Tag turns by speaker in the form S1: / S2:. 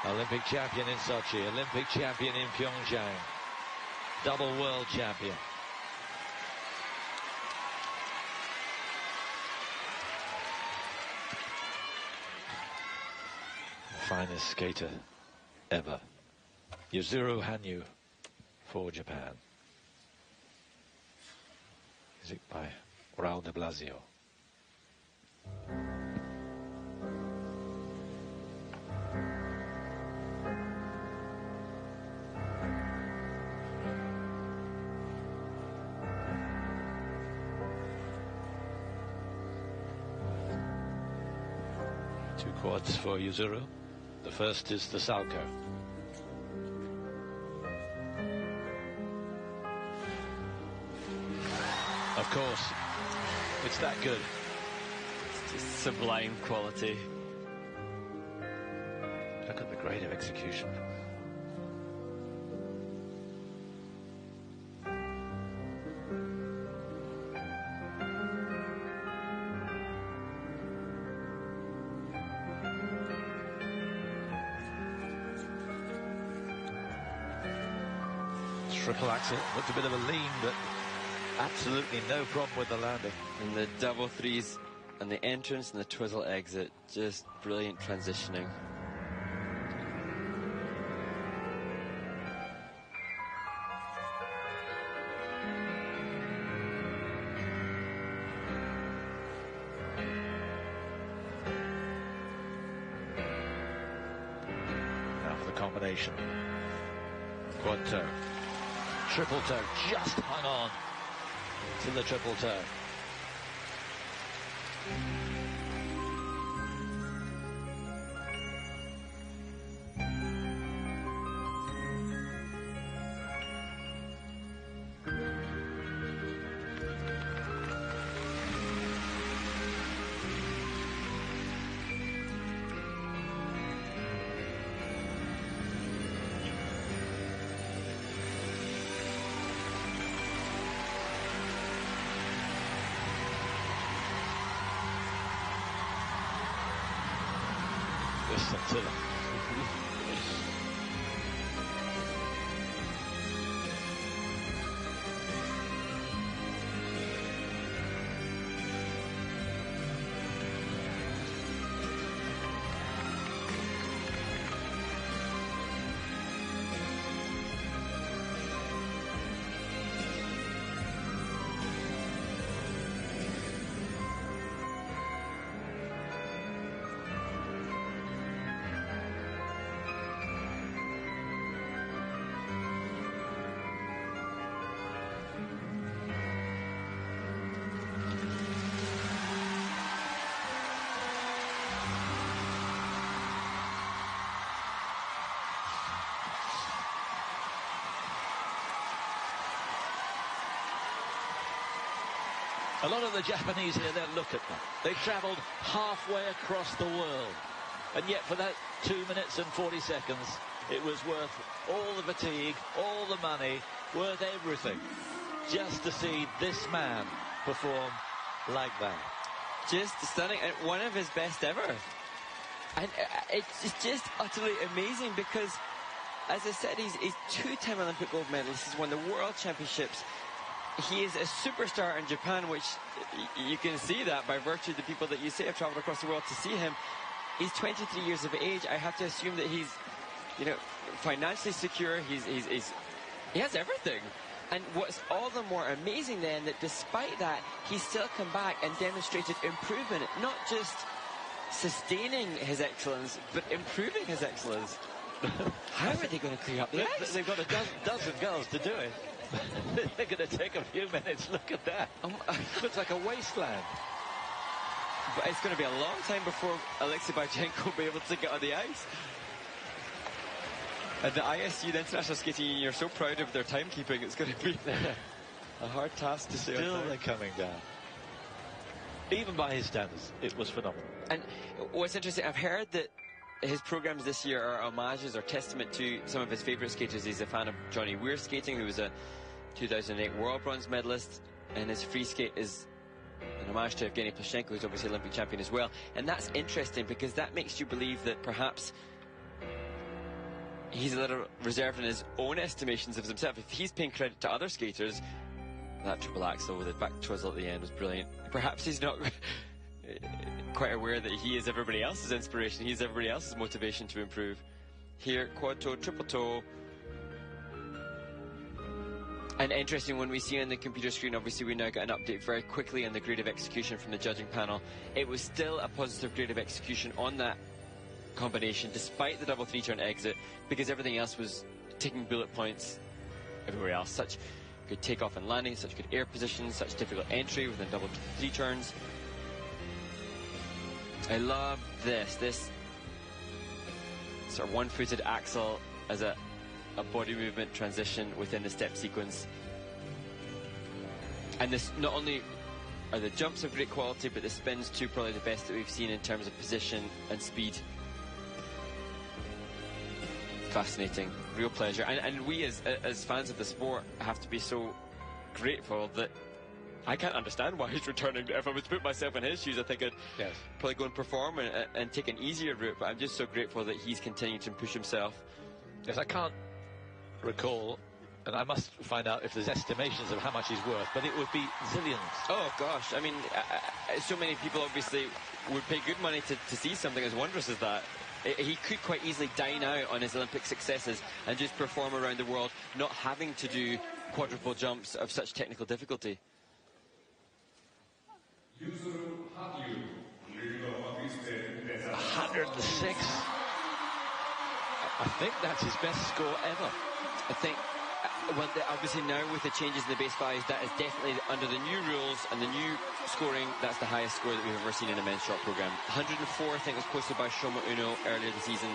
S1: Olympic champion in Sochi, Olympic champion in Pyeongchang, double world champion. Finest skater ever. Yuzuru Hanyu for Japan. Music by Raul de Blasio. Two quads for Yuzuru. The first is the Salchow. Of course, it's that good.
S2: It's just sublime quality.
S1: Look at the grade of execution. Triple axel, looked a bit of a lean, but absolutely no problem with the landing.
S2: And the double threes and the entrance and the twizzle exit, just brilliant transitioning.
S1: Now for the combination. Quad toe. Triple toe, just hung on to the triple toe. Listen to them. A lot of the Japanese here, they'll look at them. They travelled halfway across the world. And yet for that 2 minutes and 40 seconds, it was worth all the fatigue, all the money, worth everything, just to see this man perform like that.
S2: Just stunning, and one of his best ever. And it's just utterly amazing because, as I said, he's two-time Olympic gold medalist. He's won the World Championships. He is a superstar in Japan, which you can see that by virtue of the people that you say have traveled across the world to see him. He's 23 years of age. I have to assume that he's, you know, financially secure. He has everything. And what's all the more amazing then, that despite that, he's still come back and demonstrated improvement, not just sustaining his excellence, but improving his excellence. How are they going to clear up the ice?
S1: They've got a dozen girls to do it. They're going to take a few minutes. Look at that. Looks like a wasteland.
S2: But it's going to be a long time before Alexei Bajchenko will be able to get on the ice. And the ISU, the International Skating Union, you're so proud of their timekeeping. It's going to be a hard task to stay on time.
S1: Still they're coming down. Even by his standards, it was phenomenal.
S2: And what's interesting, I've heard that his programs this year are homages or testament to some of his favourite skaters. He's a fan of Johnny Weir skating, who was a 2008 world bronze medalist, and his free skate is an homage to Evgeny Plushenko, who's obviously Olympic champion as well. And that's interesting because that makes you believe that perhaps he's a little reserved in his own estimations of himself. If he's paying credit to other skaters, that triple axel with the back twizzle at the end was brilliant. Perhaps he's not quite aware that he is everybody else's inspiration. He's everybody else's motivation to improve. Here, quad toe, triple toe. And interesting, when we see on the computer screen, obviously we now get an update very quickly on the grade of execution from the judging panel. It was still a positive grade of execution on that combination, despite the double three-turn exit, because everything else was taking bullet points everywhere else. Such good takeoff and landing, such good air positions, such difficult entry within double three turns. I love this sort of one-footed axel as a body movement transition within the step sequence. And this, not only are the jumps of great quality, but the spins too, probably the best that we've seen in terms of position and speed. Fascinating, real pleasure. And we as fans of the sport have to be so grateful that I can't understand why he's returning. If I was to put myself in his shoes, I think I'd probably go and perform and take an easier route, but I'm just so grateful that he's continuing to push himself.
S1: Yes, I can't recall, and I must find out if there's estimations of how much he's worth, but it would be zillions.
S2: Oh gosh, I mean, so many people obviously would pay good money to see something as wondrous as that. He could quite easily dine out on his Olympic successes and just perform around the world, not having to do quadruple jumps of such technical difficulty.
S3: Yuzuru, Hanyu,
S1: 106. I think that's his best score ever.
S2: I think, well, obviously now with the changes in the base values, that is definitely under the new rules and the new scoring, that's the highest score that we've ever seen in a men's shot program. 104, I think, was posted by Shoma Uno earlier this season.